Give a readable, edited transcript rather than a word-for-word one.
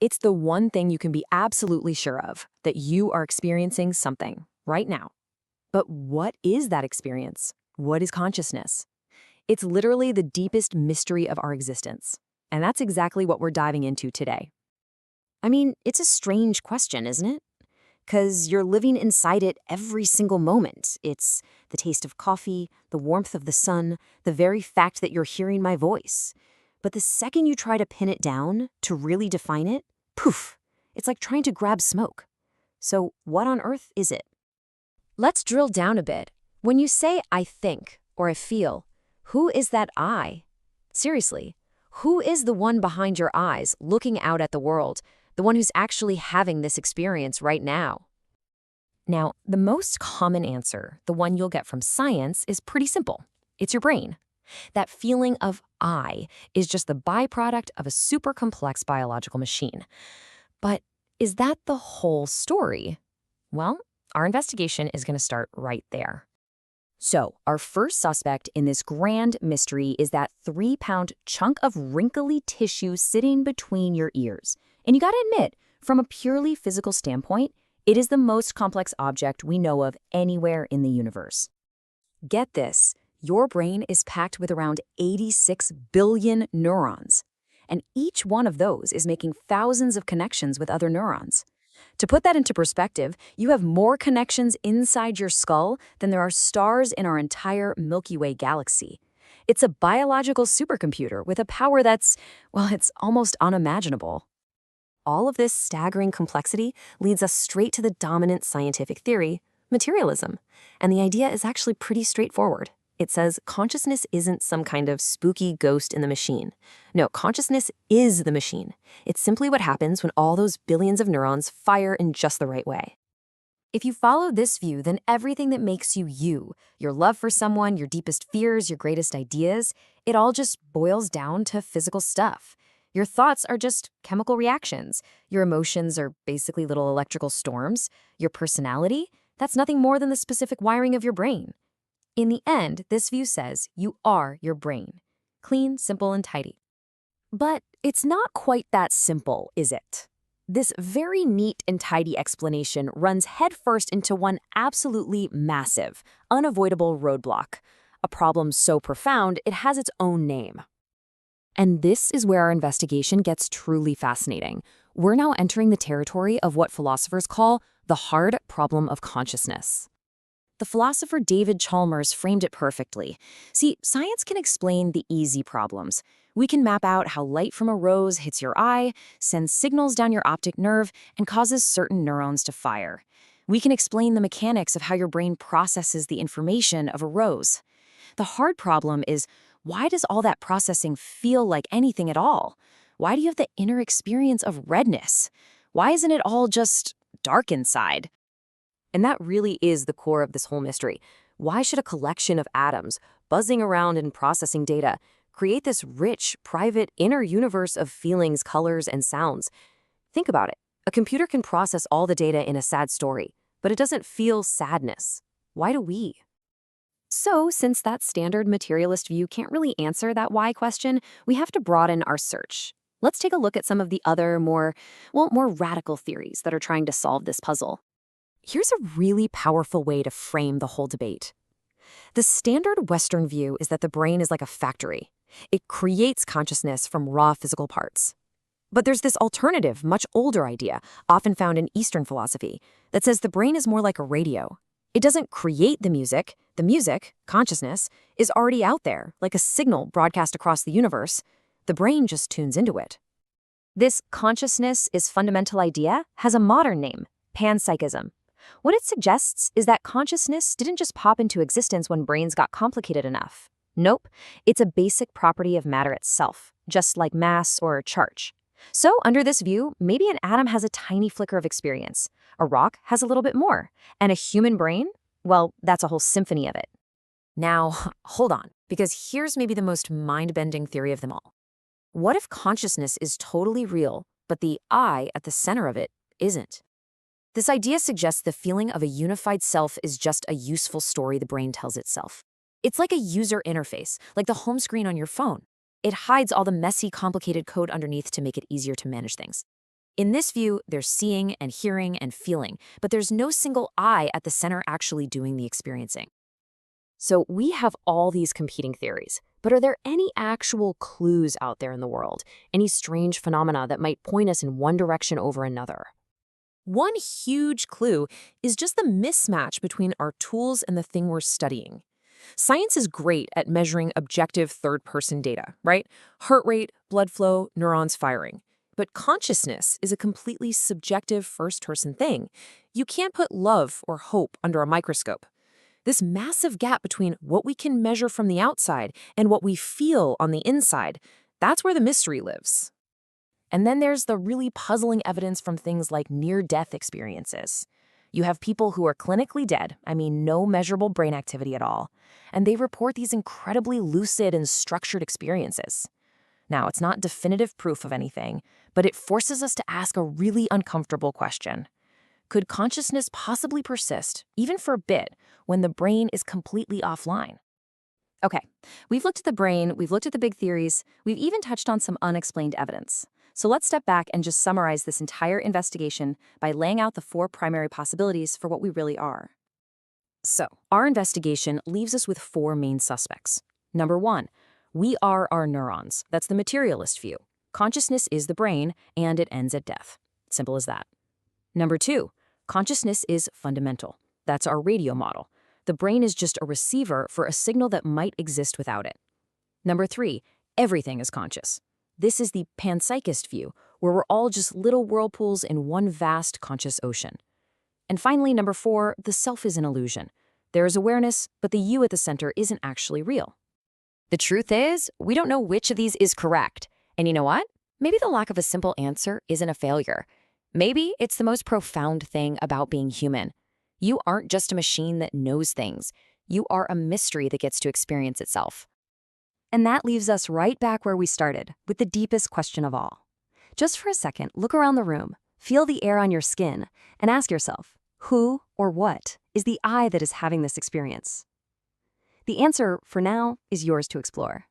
It's the one thing you can be absolutely sure of, that you are experiencing something right now. But what is that experience? What is consciousness? It's literally the deepest mystery of our existence. And that's exactly what we're diving into today. I mean, it's a strange question, isn't it? Because you're living inside it every single moment. It's the taste of coffee, the warmth of the sun, the very fact that you're hearing my voice. But the second you try to pin it down, to really define it, poof, it's like trying to grab smoke. So what on earth is it? Let's drill down a bit. When you say I think or I feel, who is that I? Seriously, who is the one behind your eyes looking out at the world, the one who's actually having this experience right now? Now, the most common answer, the one you'll get from science, is pretty simple. It's your brain. That feeling of I is just the byproduct of a super complex biological machine. But is that the whole story? Well, our investigation is going to start right there. So, our first suspect in this grand mystery is that 3-pound chunk of wrinkly tissue sitting between your ears. And you gotta admit, from a purely physical standpoint, it is the most complex object we know of anywhere in the universe. Get this, your brain is packed with around 86 billion neurons. And each one of those is making thousands of connections with other neurons. To put that into perspective, you have more connections inside your skull than there are stars in our entire Milky Way galaxy. It's a biological supercomputer with a power that's, well, it's almost unimaginable. All of this staggering complexity leads us straight to the dominant scientific theory, materialism. And the idea is actually pretty straightforward. It says consciousness isn't some kind of spooky ghost in the machine. No, consciousness is the machine. It's simply what happens when all those billions of neurons fire in just the right way. If you follow this view, then everything that makes you you, your love for someone, your deepest fears, your greatest ideas, it all just boils down to physical stuff. Your thoughts are just chemical reactions. Your emotions are basically little electrical storms. Your personality, that's nothing more than the specific wiring of your brain. In the end, this view says you are your brain. Clean, simple, and tidy. But it's not quite that simple, is it? This very neat and tidy explanation runs headfirst into one absolutely massive, unavoidable roadblock. A problem so profound, it has its own name. And this is where our investigation gets truly fascinating. We're now entering the territory of what philosophers call the hard problem of consciousness. The philosopher David Chalmers framed it perfectly. See, science can explain the easy problems. We can map out how light from a rose hits your eye, sends signals down your optic nerve, and causes certain neurons to fire. We can explain the mechanics of how your brain processes the information of a rose. The hard problem is, why does all that processing feel like anything at all? Why do you have the inner experience of redness? Why isn't it all just dark inside? And that really is the core of this whole mystery. Why should a collection of atoms, buzzing around and processing data, create this rich, private, inner universe of feelings, colors, and sounds? Think about it. A computer can process all the data in a sad story, but it doesn't feel sadness. Why do we? So, since that standard materialist view can't really answer that why question, we have to broaden our search. Let's take a look at some of the other more radical theories that are trying to solve this puzzle. Here's a really powerful way to frame the whole debate. The standard Western view is that the brain is like a factory. It creates consciousness from raw physical parts. But there's this alternative, much older idea, often found in Eastern philosophy, that says the brain is more like a radio. It doesn't create the music. The music, consciousness, is already out there, like a signal broadcast across the universe. The brain just tunes into it. This consciousness is fundamental idea has a modern name, panpsychism. What it suggests is that consciousness didn't just pop into existence when brains got complicated enough. Nope, it's a basic property of matter itself, just like mass or charge. So, under this view, maybe an atom has a tiny flicker of experience, a rock has a little bit more, and a human brain, well, that's a whole symphony of it. Now, hold on, because here's maybe the most mind-bending theory of them all. What if consciousness is totally real, but the I at the center of it isn't? This idea suggests the feeling of a unified self is just a useful story the brain tells itself. It's like a user interface, like the home screen on your phone. It hides all the messy, complicated code underneath to make it easier to manage things. In this view, there's seeing and hearing and feeling, but there's no single eye at the center actually doing the experiencing. So we have all these competing theories, but are there any actual clues out there in the world? Any strange phenomena that might point us in one direction over another? One huge clue is just the mismatch between our tools and the thing we're studying. Science is great at measuring objective third-person data, right? Heart rate, blood flow, neurons firing. But consciousness is a completely subjective first-person thing. You can't put love or hope under a microscope. This massive gap between what we can measure from the outside and what we feel on the inside, that's where the mystery lives. And then there's the really puzzling evidence from things like near-death experiences. You have people who are clinically dead, no measurable brain activity at all, and they report these incredibly lucid and structured experiences. Now, it's not definitive proof of anything, but it forces us to ask a really uncomfortable question. Could consciousness possibly persist, even for a bit, when the brain is completely offline? Okay, we've looked at the brain, we've looked at the big theories, we've even touched on some unexplained evidence. So let's step back and just summarize this entire investigation by laying out the 4 primary possibilities for what we really are. So, our investigation leaves us with 4 main suspects. Number 1, we are our neurons. That's the materialist view. Consciousness is the brain, and it ends at death. Simple as that. Number 2, consciousness is fundamental. That's our radio model. The brain is just a receiver for a signal that might exist without it. Number 3, everything is conscious. This is the panpsychist view, where we're all just little whirlpools in one vast conscious ocean. And finally, number 4, the self is an illusion. There is awareness, but the you at the center isn't actually real. The truth is, we don't know which of these is correct. And you know what? Maybe the lack of a simple answer isn't a failure. Maybe it's the most profound thing about being human. You aren't just a machine that knows things. You are a mystery that gets to experience itself. And that leaves us right back where we started, with the deepest question of all. Just for a second, look around the room, feel the air on your skin, and ask yourself, who or what is the I that is having this experience? The answer, for now, is yours to explore.